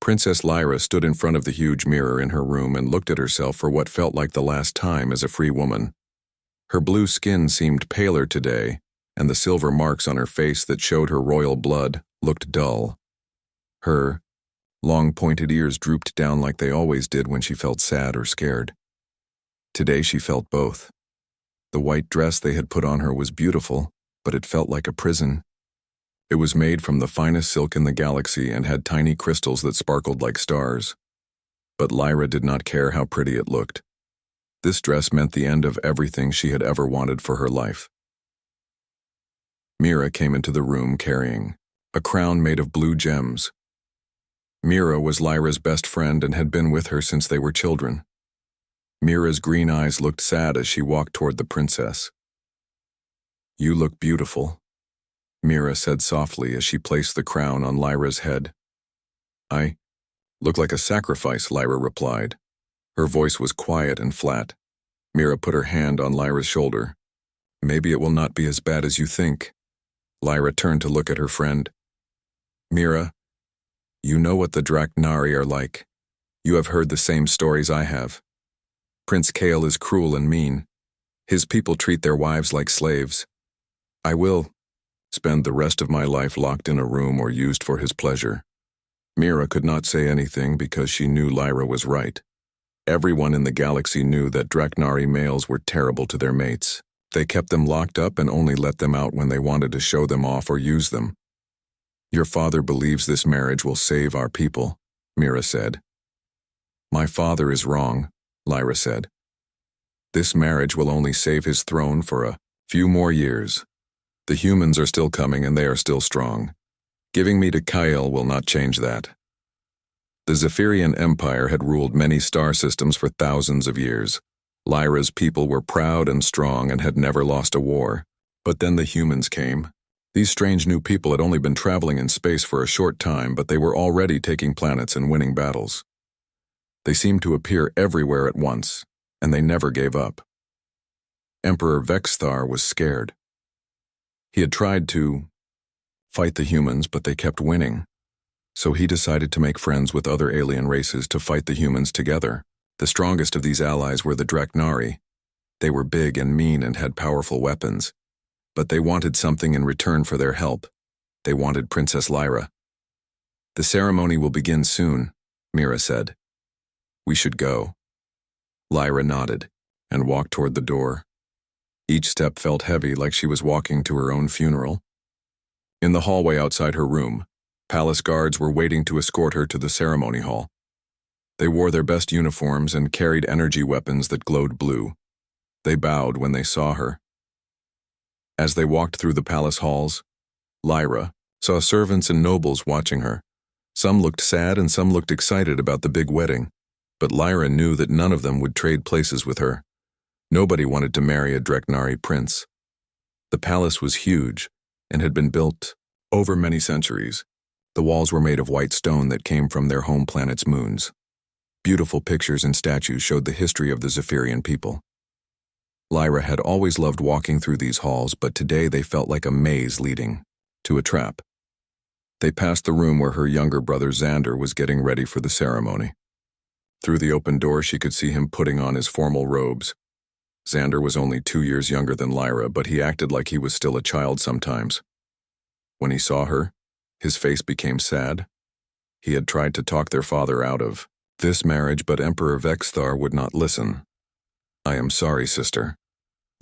Princess Lyra stood in front of the huge mirror in her room and looked at herself for what felt like the last time as a free woman. Her blue skin seemed paler today, and the silver marks on her face that showed her royal blood looked dull. Her long pointed ears drooped down like they always did when she felt sad or scared. Today she felt both. The white dress they had put on her was beautiful, but it felt like a prison. It was made from the finest silk in the galaxy and had tiny crystals that sparkled like stars. But Lyra did not care how pretty it looked. This dress meant the end of everything she had ever wanted for her life. Mira came into the room carrying a crown made of blue gems. Mira was Lyra's best friend and had been with her since they were children. Mira's green eyes looked sad as she walked toward the princess. "You look beautiful," Mira said softly as she placed the crown on Lyra's head. "I look like a sacrifice," Lyra replied. Her voice was quiet and flat. Mira put her hand on Lyra's shoulder. "Maybe it will not be as bad as you think." Lyra turned to look at her friend. "Mira, you know what the Draknari are like. You have heard the same stories I have. Prince Kale is cruel and mean. His people treat their wives like slaves. I will spend the rest of my life locked in a room or used for his pleasure." Mira could not say anything because she knew Lyra was right. Everyone in the galaxy knew that Draknari males were terrible to their mates. They kept them locked up and only let them out when they wanted to show them off or use them. "Your father believes this marriage will save our people," Mira said. "My father is wrong," Lyra said. "This marriage will only save his throne for a few more years. The humans are still coming and they are still strong. Giving me to Kyle will not change that." The Zephyrian Empire had ruled many star systems for thousands of years. Lyra's people were proud and strong and had never lost a war. But then the humans came. These strange new people had only been traveling in space for a short time, but they were already taking planets and winning battles. They seemed to appear everywhere at once, and they never gave up. Emperor Vexthar was scared. He had tried to fight the humans, but they kept winning. So he decided to make friends with other alien races to fight the humans together. The strongest of these allies were the Draknari. They were big and mean and had powerful weapons. But they wanted something in return for their help. They wanted Princess Lyra. "The ceremony will begin soon," Mira said. "We should go." Lyra nodded and walked toward the door. Each step felt heavy, like she was walking to her own funeral. In the hallway outside her room, palace guards were waiting to escort her to the ceremony hall. They wore their best uniforms and carried energy weapons that glowed blue. They bowed when they saw her. As they walked through the palace halls, Lyra saw servants and nobles watching her. Some looked sad and some looked excited about the big wedding, but Lyra knew that none of them would trade places with her. Nobody wanted to marry a Draknari prince. The palace was huge and had been built over many centuries. The walls were made of white stone that came from their home planet's moons. Beautiful pictures and statues showed the history of the Zephyrian people. Lyra had always loved walking through these halls, but today they felt like a maze leading to a trap. They passed the room where her younger brother Xander was getting ready for the ceremony. Through the open door she could see him putting on his formal robes. Xander was only 2 years younger than Lyra, but he acted like he was still a child sometimes. When he saw her, his face became sad. He had tried to talk their father out of this marriage, but Emperor Vexthar would not listen. "I am sorry, sister,"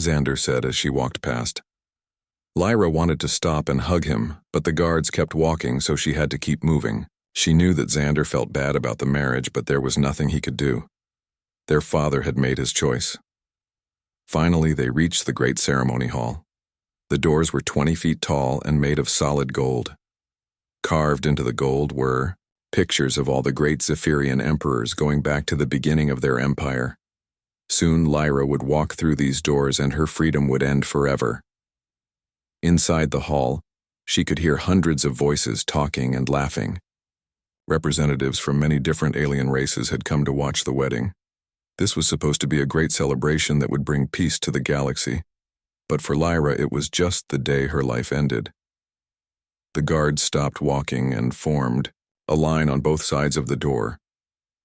Xander said as she walked past. Lyra wanted to stop and hug him, but the guards kept walking, so she had to keep moving. She knew that Xander felt bad about the marriage, but there was nothing he could do. Their father had made his choice. Finally, they reached the great ceremony hall. The doors were 20 feet tall and made of solid gold. Carved into the gold were pictures of all the great Zephyrian emperors going back to the beginning of their empire. Soon Lyra would walk through these doors and her freedom would end forever. Inside the hall, she could hear hundreds of voices talking and laughing. Representatives from many different alien races had come to watch the wedding. This was supposed to be a great celebration that would bring peace to the galaxy, but for Lyra it was just the day her life ended. The guards stopped walking and formed a line on both sides of the door.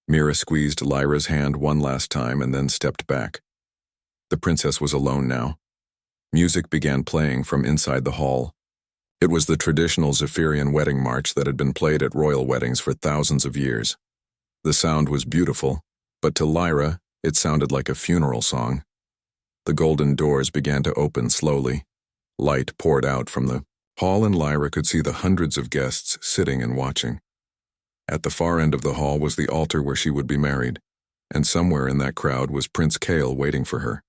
Mira squeezed Lyra's hand one last time and then stepped back. The princess was alone now. Music began playing from inside the hall. It was the traditional Zephyrian wedding march that had been played at royal weddings for thousands of years. The sound was beautiful, but to Lyra, it sounded like a funeral song. The golden doors began to open slowly. Light poured out from the hall and Lyra could see the hundreds of guests sitting and watching. At the far end of the hall was the altar where she would be married, and somewhere in that crowd was Prince Kale waiting for her.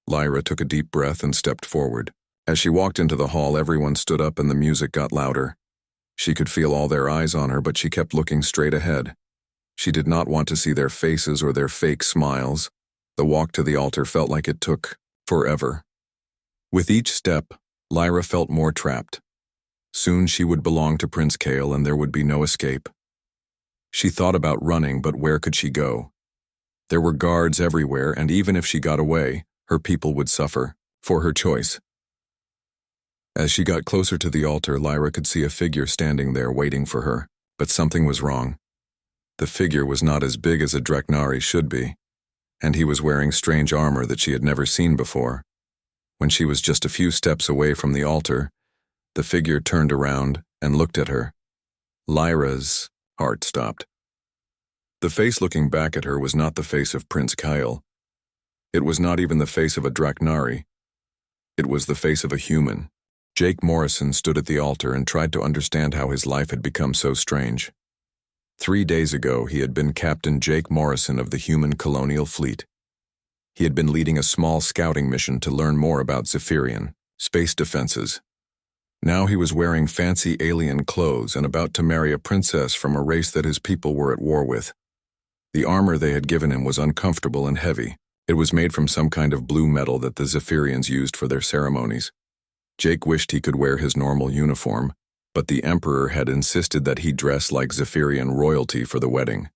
Lyra took a deep breath and stepped forward. As she walked into the hall, everyone stood up and the music got louder. She could feel all their eyes on her, but she kept looking straight ahead. She did not want to see their faces or their fake smiles. The walk to the altar felt like it took forever. With each step, Lyra felt more trapped. Soon she would belong to Prince Kale and there would be no escape. She thought about running, but where could she go? There were guards everywhere, and even if she got away, her people would suffer for her choice. As she got closer to the altar, Lyra could see a figure standing there waiting for her, but something was wrong. The figure was not as big as a Dreknari should be, and he was wearing strange armor that she had never seen before. When she was just a few steps away from the altar, the figure turned around and looked at her. Lyra's heart stopped. The face looking back at her was not the face of Prince Kyle. It was not even the face of a Dreknari. It was the face of a human. Jake Morrison stood at the altar and tried to understand how his life had become so strange. 3 days ago, he had been Captain Jake Morrison of the human colonial fleet. He had been leading a small scouting mission to learn more about Zephyrian space defenses. Now he was wearing fancy alien clothes and about to marry a princess from a race that his people were at war with. The armor they had given him was uncomfortable and heavy. It was made from some kind of blue metal that the Zephyrians used for their ceremonies. Jake wished he could wear his normal uniform, but the Emperor had insisted that he dress like Zephyrian royalty for the wedding.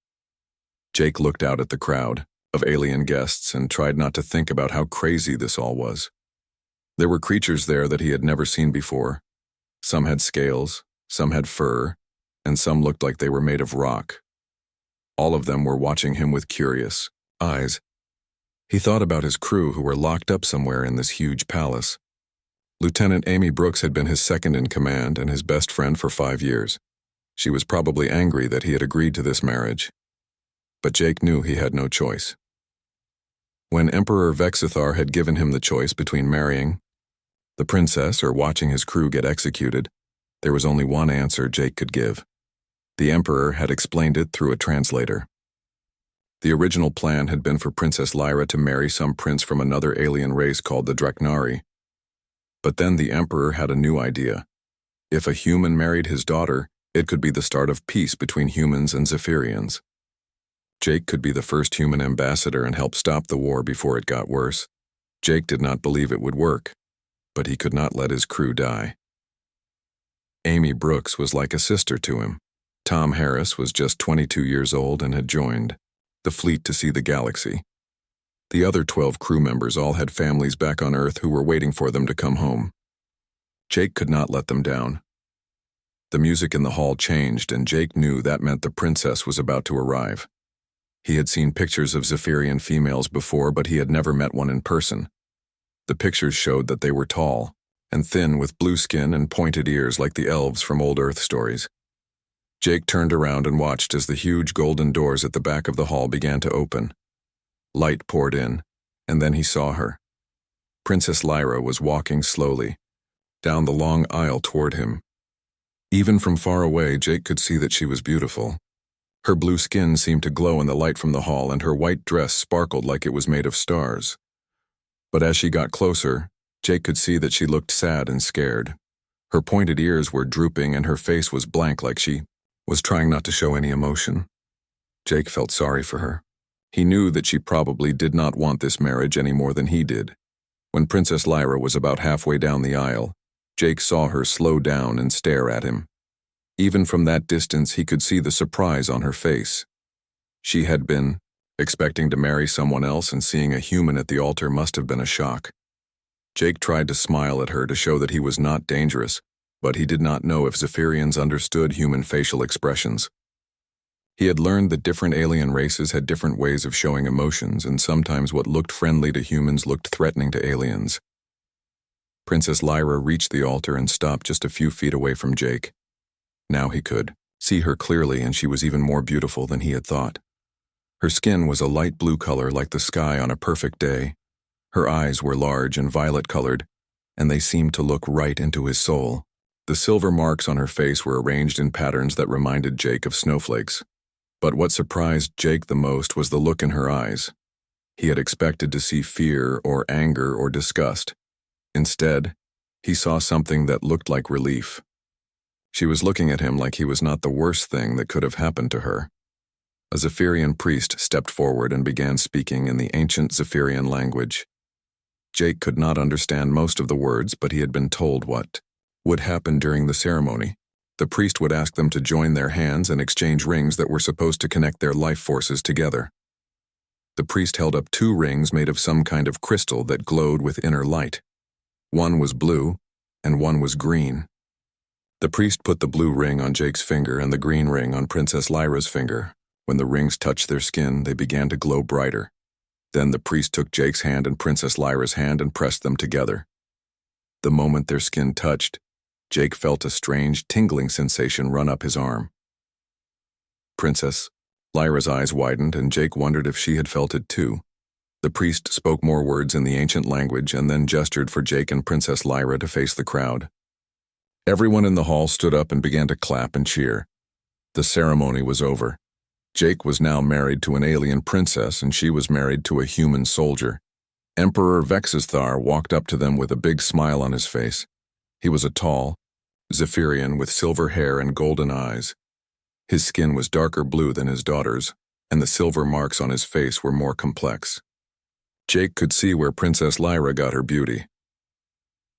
Jake looked out at the crowd of alien guests and tried not to think about how crazy this all was. There were creatures there that he had never seen before. Some had scales, some had fur, and some looked like they were made of rock. All of them were watching him with curious eyes. He thought about his crew who were locked up somewhere in this huge palace. Lieutenant Amy Brooks had been his second in command and his best friend for 5 years. She was probably angry that he had agreed to this marriage. But Jake knew he had no choice. When Emperor Vexithar had given him the choice between marrying the princess or watching his crew get executed, there was only one answer Jake could give. The Emperor had explained it through a translator. The original plan had been for Princess Lyra to marry some prince from another alien race called the Dreknari. But then the Emperor had a new idea. If a human married his daughter, it could be the start of peace between humans and Zephyrians. Jake could be the first human ambassador and help stop the war before it got worse. Jake did not believe it would work, but he could not let his crew die. Amy Brooks was like a sister to him. Tom Harris was just 22 years old and had joined the fleet to see the galaxy. The other 12 crew members all had families back on Earth who were waiting for them to come home. Jake could not let them down. The music in the hall changed, and Jake knew that meant the princess was about to arrive. He had seen pictures of Zephyrian females before, but he had never met one in person. The pictures showed that they were tall and thin with blue skin and pointed ears like the elves from old Earth stories. Jake turned around and watched as the huge golden doors at the back of the hall began to open. Light poured in, and then he saw her. Princess Lyra was walking slowly down the long aisle toward him. Even from far away, Jake could see that she was beautiful. Her blue skin seemed to glow in the light from the hall, and her white dress sparkled like it was made of stars. But as she got closer, Jake could see that she looked sad and scared. Her pointed ears were drooping, and her face was blank like she was trying not to show any emotion. Jake felt sorry for her. He knew that she probably did not want this marriage any more than he did. When Princess Lyra was about halfway down the aisle, Jake saw her slow down and stare at him. Even from that distance, he could see the surprise on her face. She had been expecting to marry someone else, and seeing a human at the altar must have been a shock. Jake tried to smile at her to show that he was not dangerous, but he did not know if Zephyrians understood human facial expressions. He had learned that different alien races had different ways of showing emotions, and sometimes what looked friendly to humans looked threatening to aliens. Princess Lyra reached the altar and stopped just a few feet away from Jake. Now he could see her clearly, and she was even more beautiful than he had thought. Her skin was a light blue color like the sky on a perfect day. Her eyes were large and violet-colored, and they seemed to look right into his soul. The silver marks on her face were arranged in patterns that reminded Jake of snowflakes. But what surprised Jake the most was the look in her eyes. He had expected to see fear or anger or disgust. Instead, he saw something that looked like relief. She was looking at him like he was not the worst thing that could have happened to her. A Zephyrian priest stepped forward and began speaking in the ancient Zephyrian language. Jake could not understand most of the words, but he had been told what would happen during the ceremony. The priest would ask them to join their hands and exchange rings that were supposed to connect their life forces together. The priest held up 2 rings made of some kind of crystal that glowed with inner light. One was blue, and one was green. The priest put the blue ring on Jake's finger and the green ring on Princess Lyra's finger. When the rings touched their skin, they began to glow brighter. Then the priest took Jake's hand and Princess Lyra's hand and pressed them together. The moment their skin touched, Jake felt a strange, tingling sensation run up his arm. Princess Lyra's eyes widened, and Jake wondered if she had felt it too. The priest spoke more words in the ancient language and then gestured for Jake and Princess Lyra to face the crowd. Everyone in the hall stood up and began to clap and cheer. The ceremony was over. Jake was now married to an alien princess, and she was married to a human soldier. Emperor Vexisthar walked up to them with a big smile on his face. He was a tall Zephyrian with silver hair and golden eyes. His skin was darker blue than his daughter's, and the silver marks on his face were more complex. Jake could see where Princess Lyra got her beauty.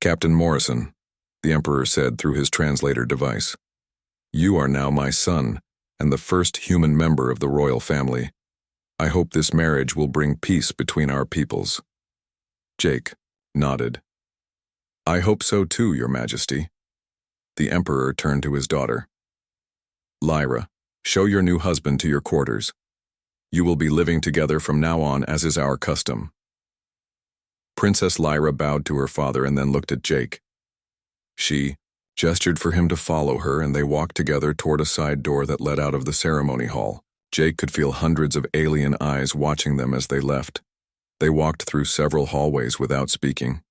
"Captain Morrison," the Emperor said through his translator device, "you are now my son, and the first human member of the royal family. I hope this marriage will bring peace between our peoples." Jake nodded. "I hope so too, Your Majesty." The Emperor turned to his daughter. "Lyra, show your new husband to your quarters. You will be living together from now on, as is our custom." Princess Lyra bowed to her father and then looked at Jake. She gestured for him to follow her, and they walked together toward a side door that led out of the ceremony hall. Jake could feel hundreds of alien eyes watching them as they left. They walked through several hallways without speaking.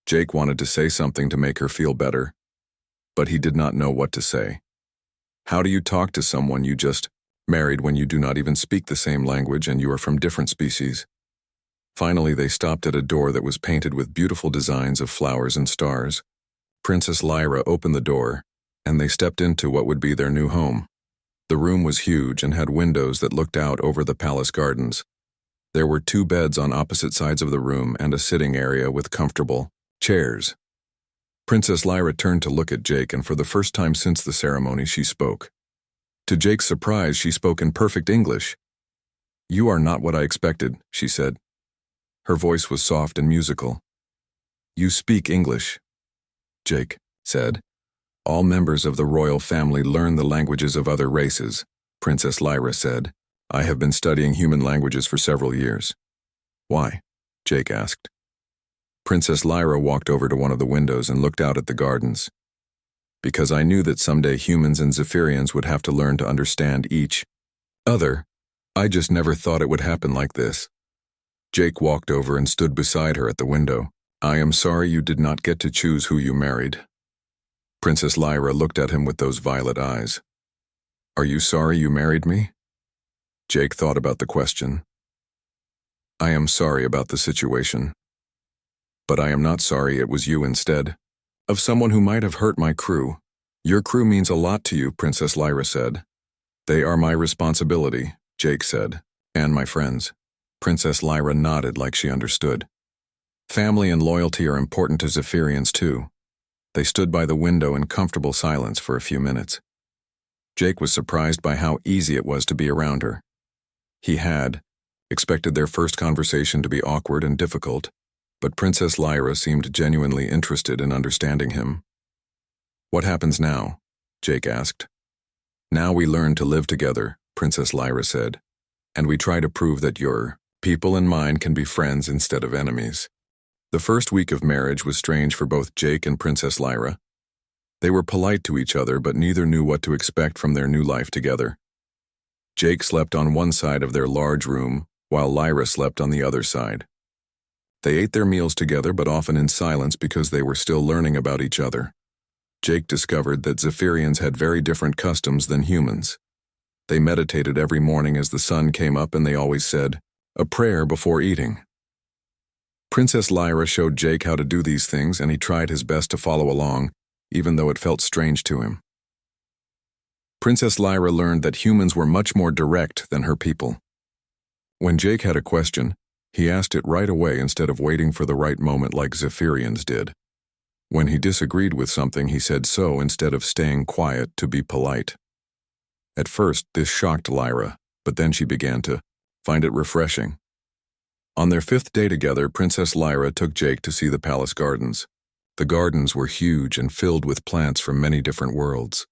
Jake wanted to say something to make her feel better, but he did not know what to say. How do you talk to someone you just married when you do not even speak the same language and you are from different species? Finally, they stopped at a door that was painted with beautiful designs of flowers and stars. Princess Lyra opened the door, and they stepped into what would be their new home. The room was huge and had windows that looked out over the palace gardens. There were 2 beds on opposite sides of the room and a sitting area with comfortable chairs. Princess Lyra turned to look at Jake, and for the first time since the ceremony, she spoke. To Jake's surprise, she spoke in perfect English. "You are not what I expected," she said. Her voice was soft and musical. "You speak English," Jake said. "All members of the royal family learn the languages of other races," Princess Lyra said. "I have been studying human languages for several years." "Why?" Jake asked. Princess Lyra walked over to one of the windows and looked out at the gardens. "Because I knew that someday humans and Zephyrians would have to learn to understand each other. I just never thought it would happen like this." Jake walked over and stood beside her at the window. "I am sorry you did not get to choose who you married." Princess Lyra looked at him with those violet eyes. "Are you sorry you married me?" Jake thought about the question. "I am sorry about the situation. But I am not sorry it was you instead of someone who might have hurt my crew." "Your crew means a lot to you," Princess Lyra said. "They are my responsibility," Jake said. "And my friends." Princess Lyra nodded like she understood. "Family and loyalty are important to Zephyrians too." They stood by the window in comfortable silence for a few minutes. Jake was surprised by how easy it was to be around her. He had expected their first conversation to be awkward and difficult, but Princess Lyra seemed genuinely interested in understanding him. What happens now? Jake asked. Now we learn to live together, Princess Lyra said, and we try to prove that your people and mine can be friends instead of enemies. The first week of marriage was strange for both Jake and Princess Lyra. They were polite to each other, but neither knew what to expect from their new life together. Jake slept on one side of their large room, while Lyra slept on the other side. They ate their meals together, but often in silence because they were still learning about each other. Jake discovered that Zephyrians had very different customs than humans. They meditated every morning as the sun came up, and they always said, "A prayer before eating." Princess Lyra showed Jake how to do these things, and he tried his best to follow along, even though it felt strange to him. Princess Lyra learned that humans were much more direct than her people. When Jake had a question, he asked it right away instead of waiting for the right moment like Zephyrians did. When he disagreed with something, he said so instead of staying quiet to be polite. At first, this shocked Lyra, but then she began to find it refreshing. On their 5th day together, Princess Lyra took Jake to see the palace gardens. The gardens were huge and filled with plants from many different worlds.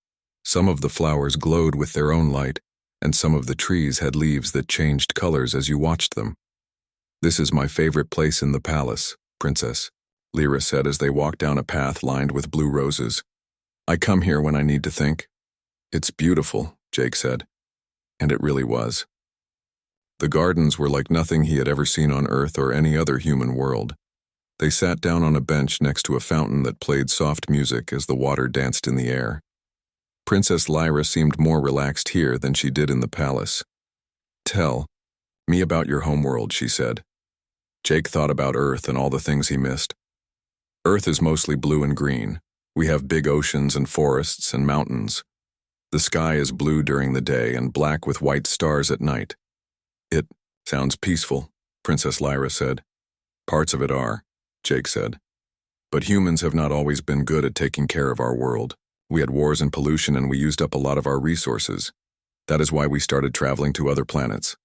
Some of the flowers glowed with their own light, and some of the trees had leaves that changed colors as you watched them. "This is my favorite place in the palace, Princess," Lyra said as they walked down a path lined with blue roses. "I come here when I need to think." "It's beautiful," Jake said. And it really was. The gardens were like nothing he had ever seen on Earth or any other human world. They sat down on a bench next to a fountain that played soft music as the water danced in the air. Princess Lyra seemed more relaxed here than she did in the palace. "Tell me about your homeworld," she said. Jake thought about Earth and all the things he missed. "Earth is mostly blue and green. We have big oceans and forests and mountains. The sky is blue during the day and black with white stars at night." "It sounds peaceful," Princess Lyra said. "Parts of it are," Jake said. "But humans have not always been good at taking care of our world. We had wars and pollution, and we used up a lot of our resources. That is why we started traveling to other planets."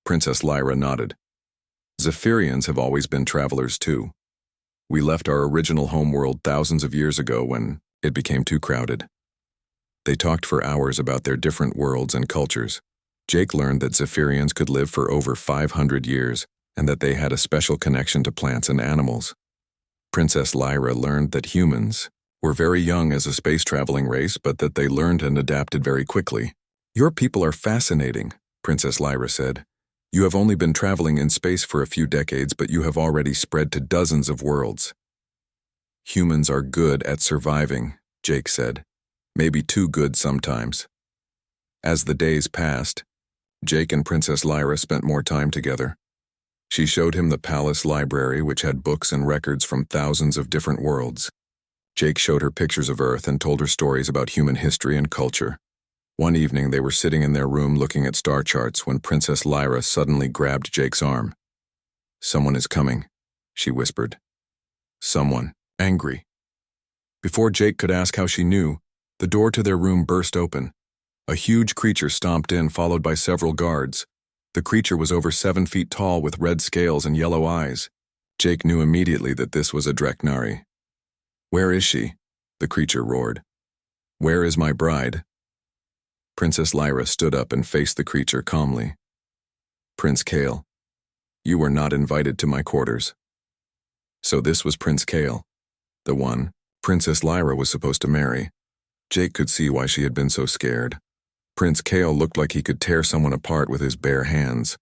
Princess Lyra nodded. "Zephyrians have always been travelers too. We left our original homeworld thousands of years ago when it became too crowded." They talked for hours about their different worlds and cultures. Jake learned that Zephyrians could live for over 500 years and that they had a special connection to plants and animals. Princess Lyra learned that humans were very young as a space-traveling race, but that they learned and adapted very quickly. "Your people are fascinating," Princess Lyra said. "You have only been traveling in space for a few decades, but you have already spread to dozens of worlds." "Humans are good at surviving," Jake said. "Maybe too good sometimes." As the days passed, Jake and Princess Lyra spent more time together. She showed him the palace library, which had books and records from thousands of different worlds. Jake showed her pictures of Earth and told her stories about human history and culture. One evening, they were sitting in their room looking at star charts when Princess Lyra suddenly grabbed Jake's arm. "Someone is coming," she whispered. "Someone, angry." Before Jake could ask how she knew, the door to their room burst open. A huge creature stomped in, followed by several guards. The creature was over 7 feet tall with red scales and yellow eyes. Jake knew immediately that this was a Dreknari. "Where is she?" the creature roared. "Where is my bride?" Princess Lyra stood up and faced the creature calmly. "Prince Kale, you were not invited to my quarters." So this was Prince Kale, the one Princess Lyra was supposed to marry. Jake could see why she had been so scared. Prince Kale looked like he could tear someone apart with his bare hands.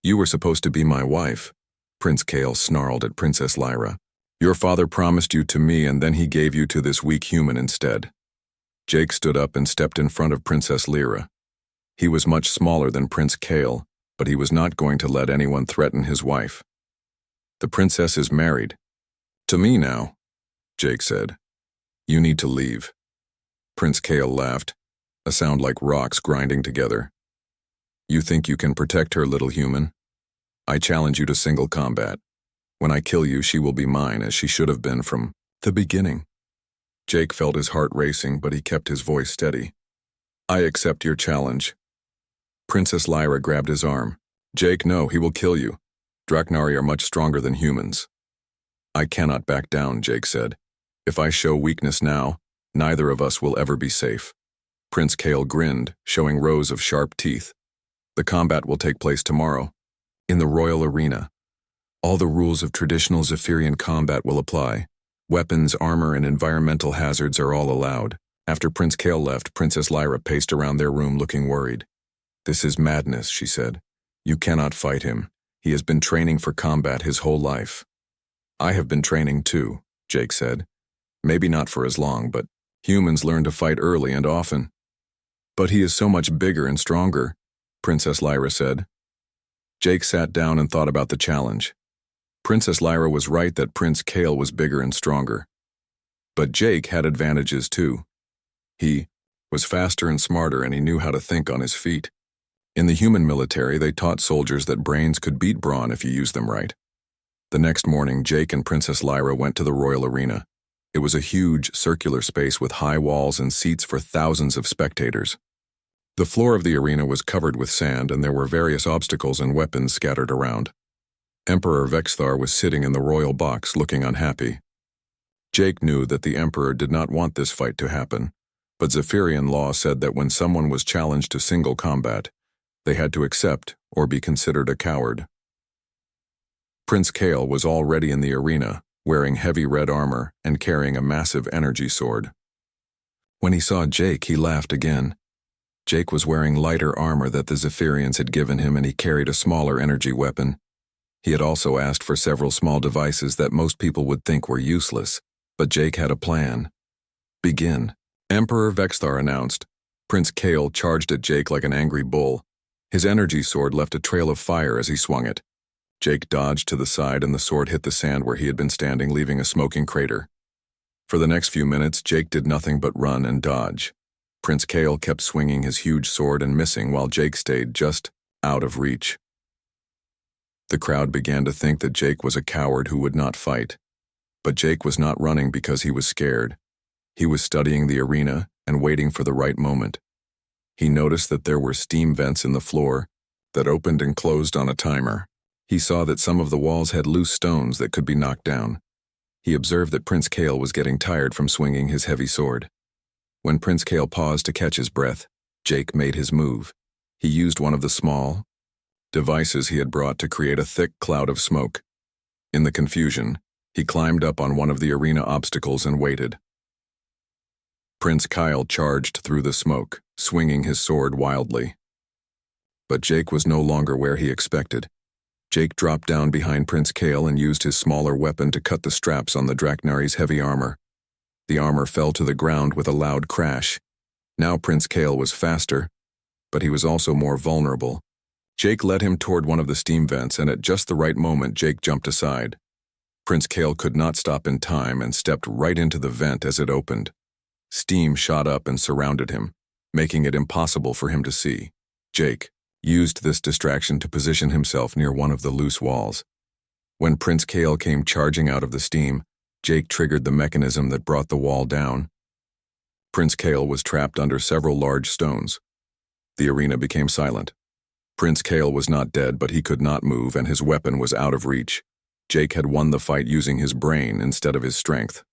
"You were supposed to be my wife," Prince Kale snarled at Princess Lyra. "Your father promised you to me, and then he gave you to this weak human instead." Jake stood up and stepped in front of Princess Lyra. He was much smaller than Prince Kale, but he was not going to let anyone threaten his wife. "The princess is married. To me now," Jake said. "You need to leave." Prince Kale laughed, a sound like rocks grinding together. "You think you can protect her, little human? I challenge you to single combat. When I kill you, she will be mine, as she should have been from the beginning." Jake felt his heart racing, but he kept his voice steady. "I accept your challenge." Princess Lyra grabbed his arm. "Jake, no, he will kill you. Dreknari are much stronger than humans." "I cannot back down," Jake said. "If I show weakness now, Neither of us will ever be safe. Prince Kale grinned, showing rows of sharp teeth. The combat will take place tomorrow, in the royal arena. All the rules of traditional Zephyrian combat will apply. Weapons, armor, and environmental hazards are all allowed. After Prince Kale left, Princess Lyra paced around their room looking worried. "This is madness," she said. "You cannot fight him. He has been training for combat his whole life." "I have been training too," Jake said. "Maybe not for as long, but humans learn to fight early and often." "But he is so much bigger and stronger," Princess Lyra said. Jake sat down and thought about the challenge. Princess Lyra was right that Prince Kale was bigger and stronger. But Jake had advantages too. He was faster and smarter, and he knew how to think on his feet. In the human military, they taught soldiers that brains could beat brawn if you used them right. The next morning, Jake and Princess Lyra went to the royal arena. It was a huge, circular space with high walls and seats for thousands of spectators. The floor of the arena was covered with sand, and there were various obstacles and weapons scattered around. Emperor Vexthar was sitting in the royal box, looking unhappy. Jake knew that the Emperor did not want this fight to happen, but Zephyrian law said that when someone was challenged to single combat, they had to accept or be considered a coward. Prince Kale was already in the arena, wearing heavy red armor and carrying a massive energy sword. When he saw Jake, he laughed again. Jake was wearing lighter armor that the Zephyrians had given him, and he carried a smaller energy weapon. He had also asked for several small devices that most people would think were useless, but Jake had a plan. "Begin," Emperor Vexthar announced. Prince Kale charged at Jake like an angry bull. His energy sword left a trail of fire as he swung it. Jake dodged to the side, and the sword hit the sand where he had been standing, leaving a smoking crater. For the next few minutes, Jake did nothing but run and dodge. Prince Kale kept swinging his huge sword and missing, while Jake stayed just out of reach. The crowd began to think that Jake was a coward who would not fight. But Jake was not running because he was scared. He was studying the arena and waiting for the right moment. He noticed that there were steam vents in the floor that opened and closed on a timer. He saw that some of the walls had loose stones that could be knocked down. He observed that Prince Kale was getting tired from swinging his heavy sword. When Prince Kale paused to catch his breath, Jake made his move. He used one of the small devices he had brought to create a thick cloud of smoke. In the confusion, he climbed up on one of the arena obstacles and waited. Prince Kyle charged through the smoke, swinging his sword wildly. But Jake was no longer where he expected. Jake dropped down behind Prince Kale and used his smaller weapon to cut the straps on the Draknari's heavy armor. The armor fell to the ground with a loud crash. Now Prince Kale was faster, but he was also more vulnerable. Jake led him toward one of the steam vents, and at just the right moment, Jake jumped aside. Prince Kale could not stop in time and stepped right into the vent as it opened. Steam shot up and surrounded him, making it impossible for him to see. Jake used this distraction to position himself near one of the loose walls. When Prince Kale came charging out of the steam, Jake triggered the mechanism that brought the wall down. Prince Kale was trapped under several large stones. The arena became silent. Prince Kale was not dead, but he could not move, and his weapon was out of reach. Jake had won the fight using his brain instead of his strength.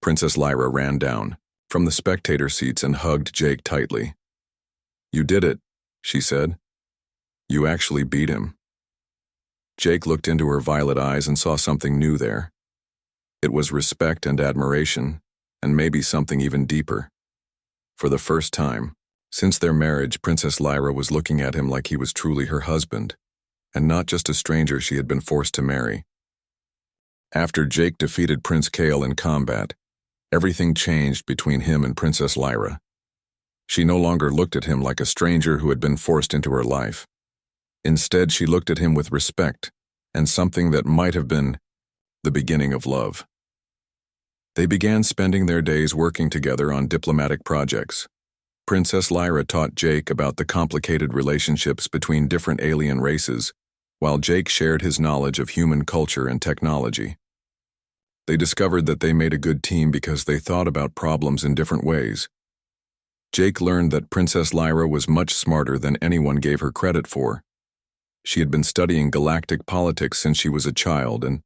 Princess Lyra ran down from the spectator seats and hugged Jake tightly. "You did it," she said. "You actually beat him." Jake looked into her violet eyes and saw something new there. It was respect and admiration, and maybe something even deeper. For the first time since their marriage, Princess Lyra was looking at him like he was truly her husband, and not just a stranger she had been forced to marry. After Jake defeated Prince Kale in combat, everything changed between him and Princess Lyra. She no longer looked at him like a stranger who had been forced into her life. Instead, she looked at him with respect and something that might have been the beginning of love. They began spending their days working together on diplomatic projects. Princess Lyra taught Jake about the complicated relationships between different alien races, while Jake shared his knowledge of human culture and technology. They discovered that they made a good team because they thought about problems in different ways. Jake learned that Princess Lyra was much smarter than anyone gave her credit for. She had been studying galactic politics since she was a child, and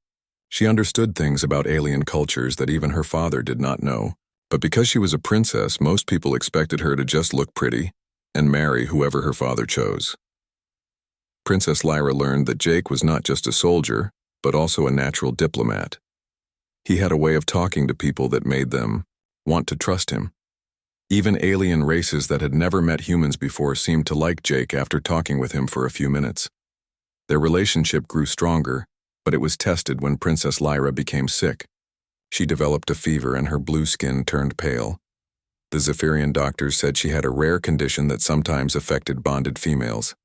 she understood things about alien cultures that even her father did not know. But because she was a princess, most people expected her to just look pretty and marry whoever her father chose. Princess Lyra learned that Jake was not just a soldier, but also a natural diplomat. He had a way of talking to people that made them want to trust him. Even alien races that had never met humans before seemed to like Jake after talking with him for a few minutes. Their relationship grew stronger, but it was tested when Princess Lyra became sick. She developed a fever and her blue skin turned pale. The Zephyrian doctors said she had a rare condition that sometimes affected bonded females.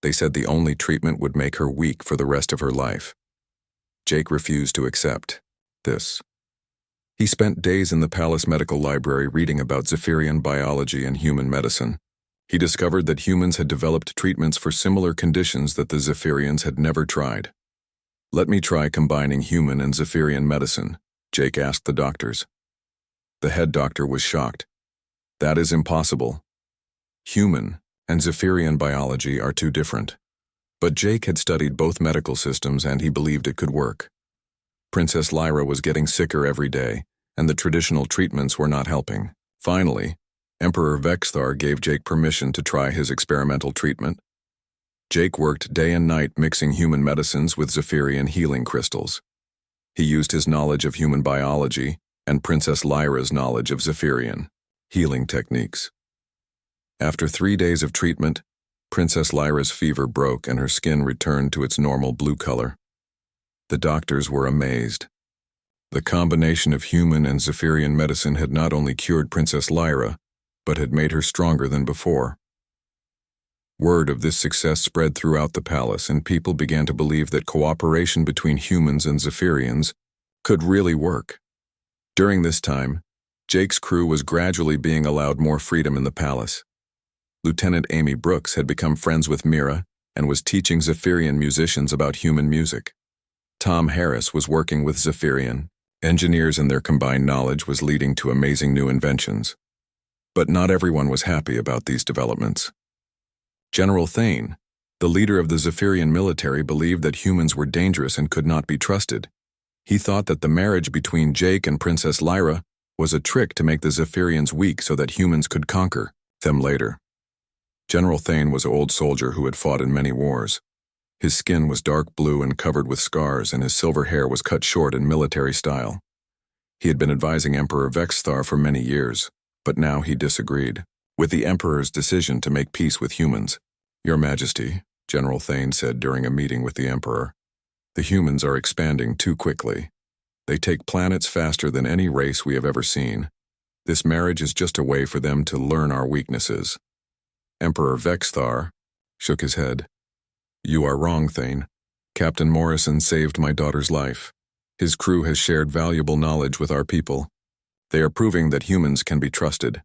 They said the only treatment would make her weak for the rest of her life. Jake refused to accept this. He spent days in the palace medical library reading about Zephyrian biology and human medicine. He discovered that humans had developed treatments for similar conditions that the Zephyrians had never tried. "Let me try combining human and Zephyrian medicine," Jake asked the doctors. The head doctor was shocked. "That is impossible. Human and Zephyrian biology are too different." But Jake had studied both medical systems and he believed it could work. Princess Lyra was getting sicker every day, and the traditional treatments were not helping. Finally, Emperor Vexthar gave Jake permission to try his experimental treatment. Jake worked day and night mixing human medicines with Zephyrian healing crystals. He used his knowledge of human biology and Princess Lyra's knowledge of Zephyrian healing techniques. After 3 days of treatment, Princess Lyra's fever broke and her skin returned to its normal blue color. The doctors were amazed. The combination of human and Zephyrian medicine had not only cured Princess Lyra, but had made her stronger than before. Word of this success spread throughout the palace, and people began to believe that cooperation between humans and Zephyrians could really work. During this time, Jake's crew was gradually being allowed more freedom in the palace. Lieutenant Amy Brooks had become friends with Mira and was teaching Zephyrian musicians about human music. Tom Harris was working with Zephyrian engineers, and their combined knowledge was leading to amazing new inventions. But not everyone was happy about these developments. General Thane, the leader of the Zephyrian military, believed that humans were dangerous and could not be trusted. He thought that the marriage between Jake and Princess Lyra was a trick to make the Zephyrians weak so that humans could conquer them later. General Thane was an old soldier who had fought in many wars. His skin was dark blue and covered with scars, and his silver hair was cut short in military style. He had been advising Emperor Vexthar for many years, but now he disagreed with the Emperor's decision to make peace with humans. "Your Majesty," General Thane said during a meeting with the Emperor, "the humans are expanding too quickly. They take planets faster than any race we have ever seen. This marriage is just a way for them to learn our weaknesses." Emperor Vexthar shook his head. "You are wrong, Thane. Captain Morrison saved my daughter's life. His crew has shared valuable knowledge with our people. They are proving that humans can be trusted."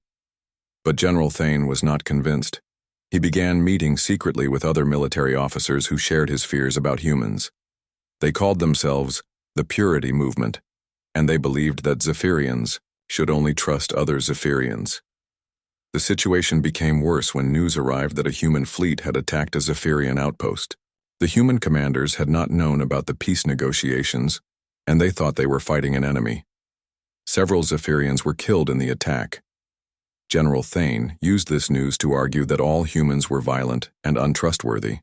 But General Thane was not convinced. He began meeting secretly with other military officers who shared his fears about humans. They called themselves the Purity Movement, and they believed that Zephyrians should only trust other Zephyrians. The situation became worse when news arrived that a human fleet had attacked a Zephyrian outpost. The human commanders had not known about the peace negotiations, and they thought they were fighting an enemy. Several Zephyrians were killed in the attack. General Thane used this news to argue that all humans were violent and untrustworthy.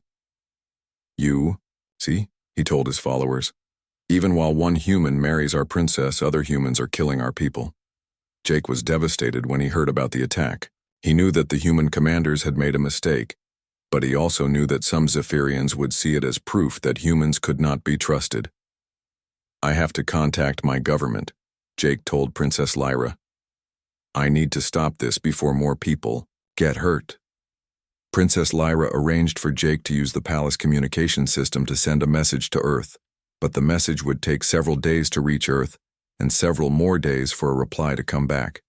"You see," he told his followers, "even while one human marries our princess, other humans are killing our people." Jake was devastated when he heard about the attack. He knew that the human commanders had made a mistake, but he also knew that some Zephyrians would see it as proof that humans could not be trusted. "I have to contact my government," Jake told Princess Lyra. "I need to stop this before more people get hurt." Princess Lyra arranged for Jake to use the palace communication system to send a message to Earth, but the message would take several days to reach Earth and several more days for a reply to come back.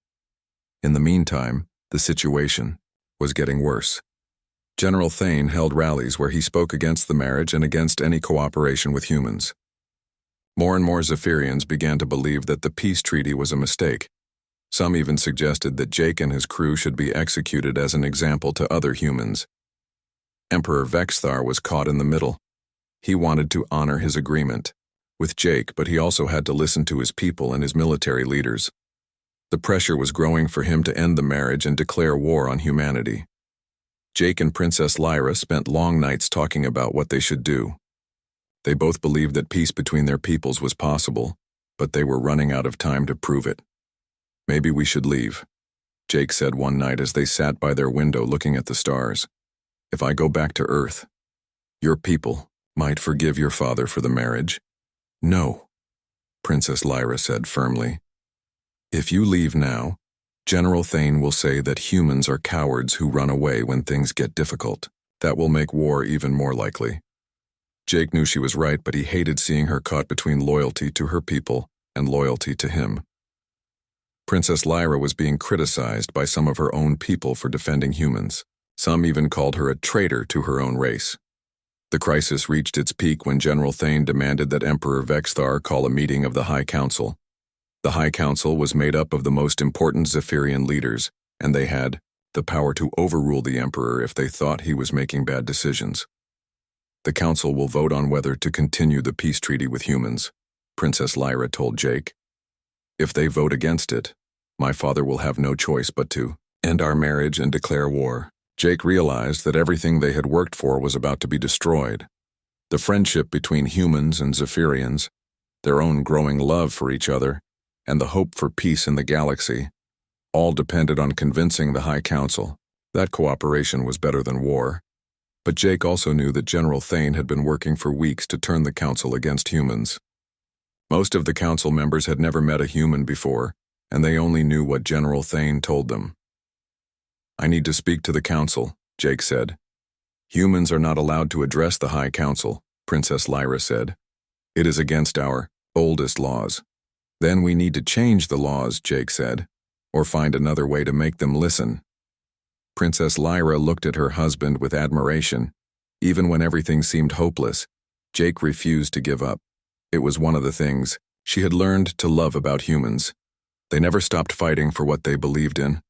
In the meantime, the situation was getting worse. General Thane held rallies where he spoke against the marriage and against any cooperation with humans. More and more Zephyrians began to believe that the peace treaty was a mistake. Some even suggested that Jake and his crew should be executed as an example to other humans. Emperor Vexthar was caught in the middle. He wanted to honor his agreement with Jake, but he also had to listen to his people and his military leaders. The pressure was growing for him to end the marriage and declare war on humanity. Jake and Princess Lyra spent long nights talking about what they should do. They both believed that peace between their peoples was possible, but they were running out of time to prove it. "Maybe we should leave," Jake said one night as they sat by their window looking at the stars. "If I go back to Earth, your people might forgive your father for the marriage." "No," Princess Lyra said firmly. "If you leave now, General Thane will say that humans are cowards who run away when things get difficult. That will make war even more likely." Jake knew she was right, but he hated seeing her caught between loyalty to her people and loyalty to him. Princess Lyra was being criticized by some of her own people for defending humans. Some even called her a traitor to her own race. The crisis reached its peak when General Thane demanded that Emperor Vexthar call a meeting of the High Council. The High Council was made up of the most important Zephyrian leaders, and they had the power to overrule the Emperor if they thought he was making bad decisions. "The Council will vote on whether to continue the peace treaty with humans," Princess Lyra told Jake. "If they vote against it, my father will have no choice but to end our marriage and declare war." Jake realized that everything they had worked for was about to be destroyed. The friendship between humans and Zephyrians, their own growing love for each other, and the hope for peace in the galaxy, all depended on convincing the High Council that cooperation was better than war. But Jake also knew that General Thane had been working for weeks to turn the Council against humans. Most of the Council members had never met a human before, and they only knew what General Thane told them. "I need to speak to the Council," Jake said. "Humans are not allowed to address the High Council," Princess Lyra said. "It is against our oldest laws." "Then we need to change the laws," Jake said, "or find another way to make them listen." Princess Lyra looked at her husband with admiration. Even when everything seemed hopeless, Jake refused to give up. It was one of the things she had learned to love about humans. They never stopped fighting for what they believed in.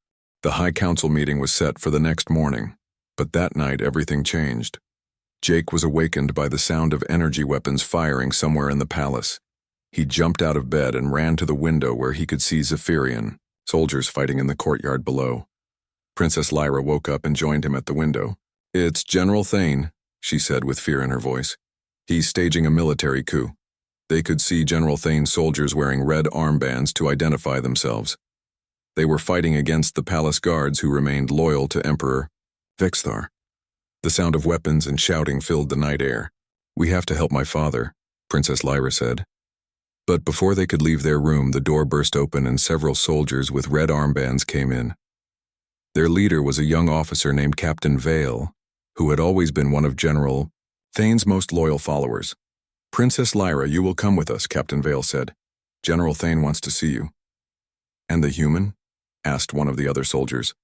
The High Council meeting was set for the next morning, but that night everything changed. Jake was awakened by the sound of energy weapons firing somewhere in the palace. He jumped out of bed and ran to the window where he could see Zephyrian soldiers fighting in the courtyard below. Princess Lyra woke up and joined him at the window. "It's General Thane," she said with fear in her voice. "He's staging a military coup." They could see General Thane's soldiers wearing red armbands to identify themselves. They were fighting against the palace guards who remained loyal to Emperor Vexthar. The sound of weapons and shouting filled the night air. "We have to help my father," Princess Lyra said. But before they could leave their room, the door burst open and several soldiers with red armbands came in. Their leader was a young officer named Captain Vale, who had always been one of General Thane's most loyal followers. "Princess Lyra, you will come with us," Captain Vale said. "General Thane wants to see you." "And the human?" asked one of the other soldiers.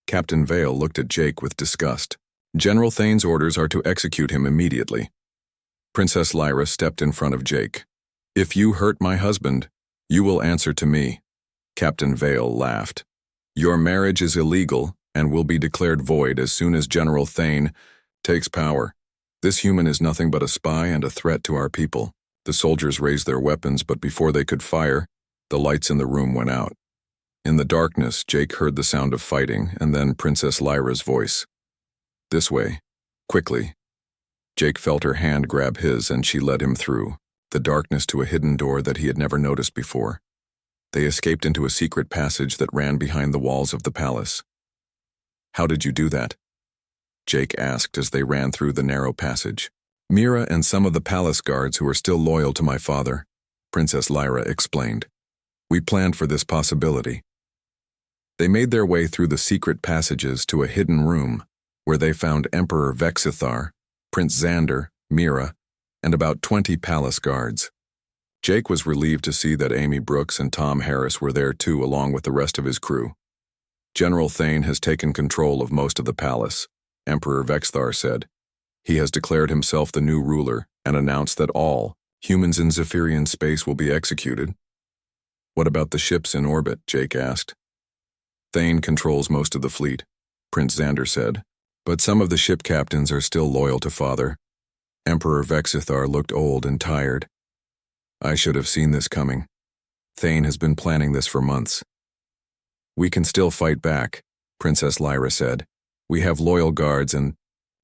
Captain Vale looked at Jake with disgust. "General Thane's orders are to execute him immediately." Princess Lyra stepped in front of Jake. "If you hurt my husband, you will answer to me." Captain Vale laughed. "Your marriage is illegal and will be declared void as soon as General Thane takes power. This human is nothing but a spy and a threat to our people." The soldiers raised their weapons, but before they could fire, the lights in the room went out. In the darkness, Jake heard the sound of fighting and then Princess Lyra's voice. "This way, quickly." Jake felt her hand grab his and she led him through the darkness to a hidden door that he had never noticed before. They escaped into a secret passage that ran behind the walls of the palace. "How did you do that?" Jake asked as they ran through the narrow passage. "Mira and some of the palace guards who are still loyal to my father," Princess Lyra explained. "We planned for this possibility." They made their way through the secret passages to a hidden room where they found Emperor Vexithar, Prince Xander, Mira, and about 20 palace guards. Jake was relieved to see that Amy Brooks and Tom Harris were there too, along with the rest of his crew. "General Thane has taken control of most of the palace," Emperor Vexthar said. "He has declared himself the new ruler and announced that all humans in Zephyrian space will be executed." "What about the ships in orbit?" Jake asked. "Thane controls most of the fleet," Prince Xander said, "but some of the ship captains are still loyal to father." Emperor Vexithar looked old and tired. "I should have seen this coming. Thane has been planning this for months. We can still fight back, Princess Lyra said. We have loyal guards and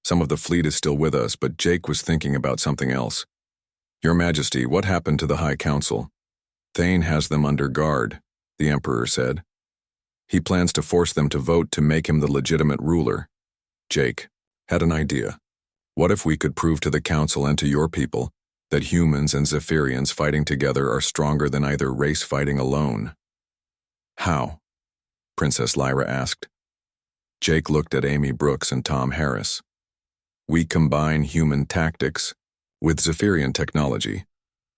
some of the fleet is still with us, but Jake was thinking about something else. Your Majesty, what happened to the High Council? Thane has them under guard, the Emperor said. He plans to force them to vote to make him the legitimate ruler. Jake had an idea. What if we could prove to the Council and to your people that humans and Zephyrians fighting together are stronger than either race fighting alone? How? Princess Lyra asked. Jake looked at Amy Brooks and Tom Harris. We combine human tactics with Zephyrian technology.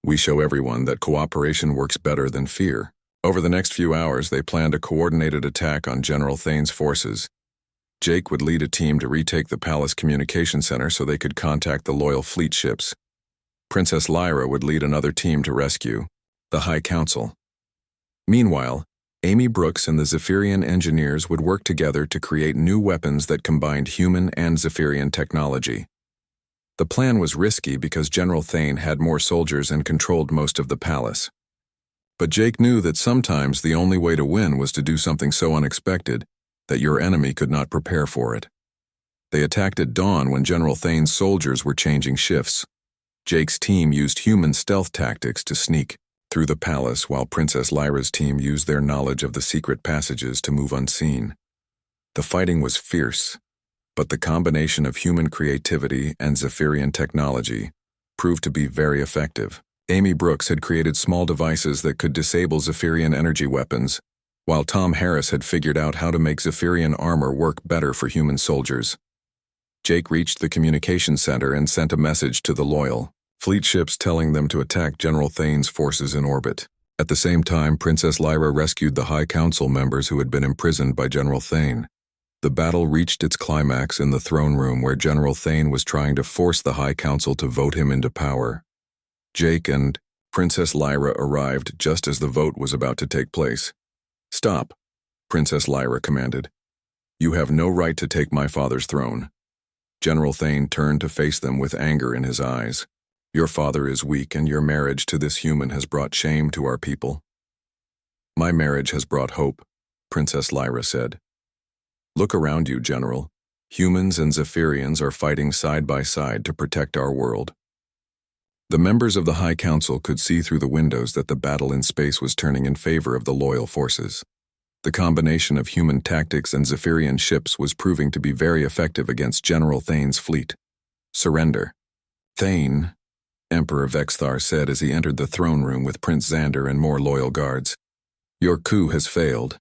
We show everyone that cooperation works better than fear. Over the next few hours, they planned a coordinated attack on General Thane's forces. Jake would lead a team to retake the palace communication center so they could contact the loyal fleet ships. Princess Lyra would lead another team to rescue the High Council. Meanwhile, Amy Brooks and the Zephyrian engineers would work together to create new weapons that combined human and Zephyrian technology. The plan was risky because General Thane had more soldiers and controlled most of the palace. But Jake knew that sometimes the only way to win was to do something so unexpected that your enemy could not prepare for it. They attacked at dawn when General Thane's soldiers were changing shifts. Jake's team used human stealth tactics to sneak through the palace while Princess Lyra's team used their knowledge of the secret passages to move unseen. The fighting was fierce, but the combination of human creativity and Zephyrian technology proved to be very effective. Amy Brooks had created small devices that could disable Zephyrian energy weapons, while Tom Harris had figured out how to make Zephyrian armor work better for human soldiers. Jake reached the communication center and sent a message to the loyal fleet ships telling them to attack General Thane's forces in orbit. At the same time, Princess Lyra rescued the High Council members who had been imprisoned by General Thane. The battle reached its climax in the throne room where General Thane was trying to force the High Council to vote him into power. Jake and Princess Lyra arrived just as the vote was about to take place. Stop, Princess Lyra commanded. You have no right to take my father's throne. General Thane turned to face them with anger in his eyes. Your father is weak and your marriage to this human has brought shame to our people. My marriage has brought hope, Princess Lyra said. Look around you, General. Humans and Zephyrians are fighting side by side to protect our world. The members of the High Council could see through the windows that the battle in space was turning in favor of the loyal forces. The combination of human tactics and Zephyrian ships was proving to be very effective against General Thane's fleet. Surrender. Thane, Emperor Vexthar said as he entered the throne room with Prince Xander and more loyal guards. Your coup has failed.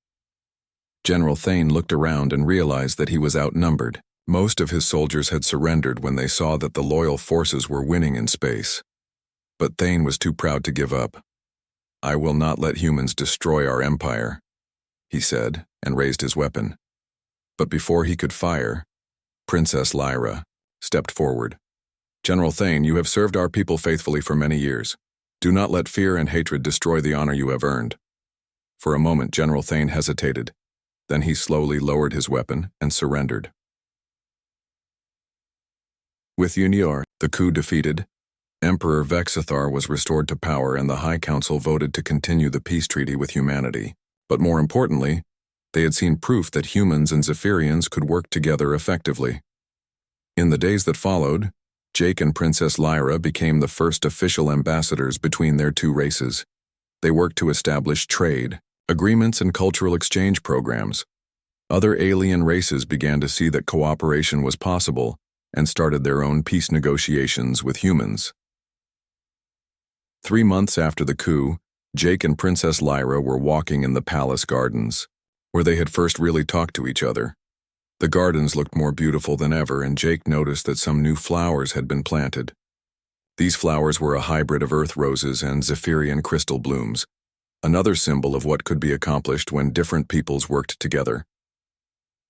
General Thane looked around and realized that he was outnumbered. Most of his soldiers had surrendered when they saw that the loyal forces were winning in space. But Thane was too proud to give up. I will not let humans destroy our empire, he said, and raised his weapon. But before he could fire, Princess Lyra stepped forward. General Thane, you have served our people faithfully for many years. Do not let fear and hatred destroy the honor you have earned. For a moment, General Thane hesitated. Then he slowly lowered his weapon and surrendered. With Unior, the coup defeated, Emperor Vexithar was restored to power and the High Council voted to continue the peace treaty with humanity. But more importantly, they had seen proof that humans and Zephyrians could work together effectively. In the days that followed, Jake and Princess Lyra became the first official ambassadors between their two races. They worked to establish trade, agreements, and cultural exchange programs. Other alien races began to see that cooperation was possible and started their own peace negotiations with humans. 3 months after the coup, Jake and Princess Lyra were walking in the palace gardens, where they had first really talked to each other. The gardens looked more beautiful than ever, and Jake noticed that some new flowers had been planted. These flowers were a hybrid of earth roses and Zephyrian crystal blooms, another symbol of what could be accomplished when different peoples worked together.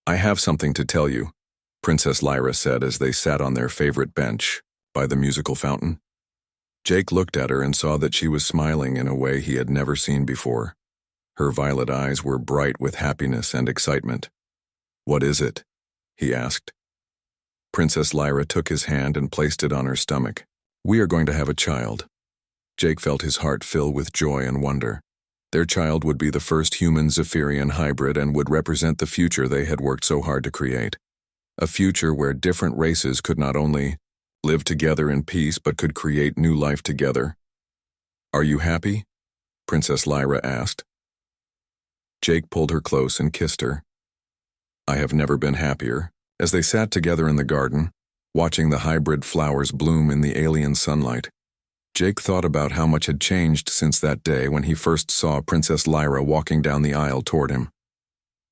I have something to tell you, Princess Lyra said as they sat on their favorite bench by the musical fountain. Jake looked at her and saw that she was smiling in a way he had never seen before. Her violet eyes were bright with happiness and excitement. What is it? He asked. Princess Lyra took his hand and placed it on her stomach. We are going to have a child. Jake felt his heart fill with joy and wonder. Their child would be the first human-Zephyrian hybrid and would represent the future they had worked so hard to create. A future where different races could not only live together in peace but could create new life together. "Are you happy?" Princess Lyra asked. Jake pulled her close and kissed her. "I have never been happier." As they sat together in the garden, watching the hybrid flowers bloom in the alien sunlight, Jake thought about how much had changed since that day when he first saw Princess Lyra walking down the aisle toward him.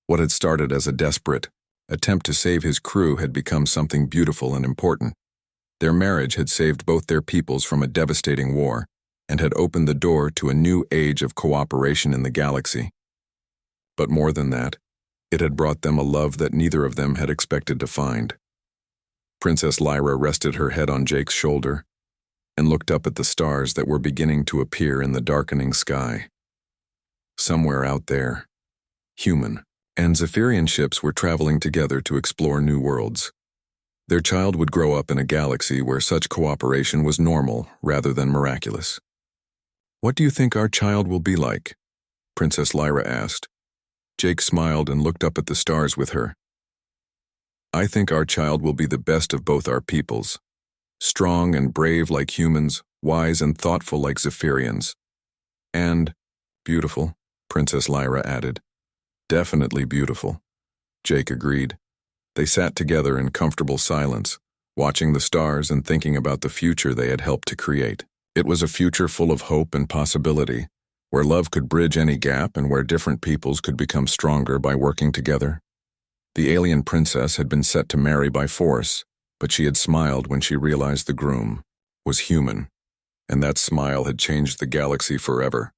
What had started as a desperate attempt to save his crew had become something beautiful and important. Their marriage had saved both their peoples from a devastating war and had opened the door to a new age of cooperation in the galaxy. But more than that, it had brought them a love that neither of them had expected to find. Princess Lyra rested her head on Jake's shoulder and looked up at the stars that were beginning to appear in the darkening sky. Somewhere out there, human and Zephyrian ships were traveling together to explore new worlds. Their child would grow up in a galaxy where such cooperation was normal rather than miraculous. "What do you think our child will be like?" Princess Lyra asked. Jake smiled and looked up at the stars with her. "I think our child will be the best of both our peoples. Strong and brave like humans, wise and thoughtful like Zephyrians. And beautiful," Princess Lyra added. "Definitely beautiful," Jake agreed. They sat together in comfortable silence, watching the stars and thinking about the future they had helped to create. It was a future full of hope and possibility, where love could bridge any gap and where different peoples could become stronger by working together. The alien princess had been set to marry by force, but she had smiled when she realized the groom was human, and that smile had changed the galaxy forever.